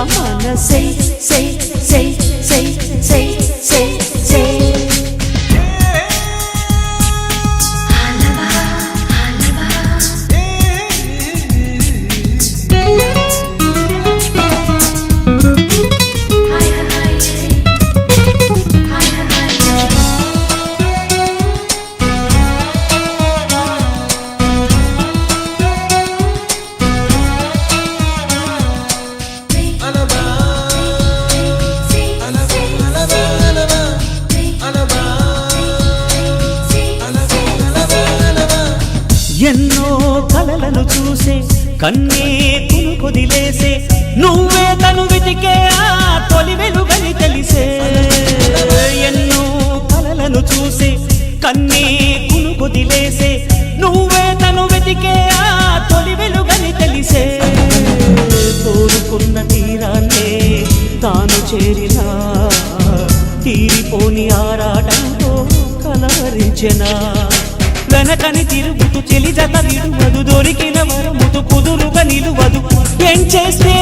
మనసే సై సై సై సై సై సై ఎన్నో కలలను చూసే కన్నే కునుకొదిలేసే నువ్వే తను వెతికే ఆ తొలి వెలుగని తెలిసే ఎన్నో కలలను చూసే కన్నే కునుకొదిలేసే నువ్వే తను వెతికే ఆ తొలి వెలుగని తెలిసే కోరుకున్న తీరాన్నే తాను చేరినా తీరిపోని ఆరాటంతో కలవరించెనా వెనకని తిరుగుతూ చెలి జత విడువదు దొరికిన వరముతు కుదురుగా నిలువదు ఏం చేస్తే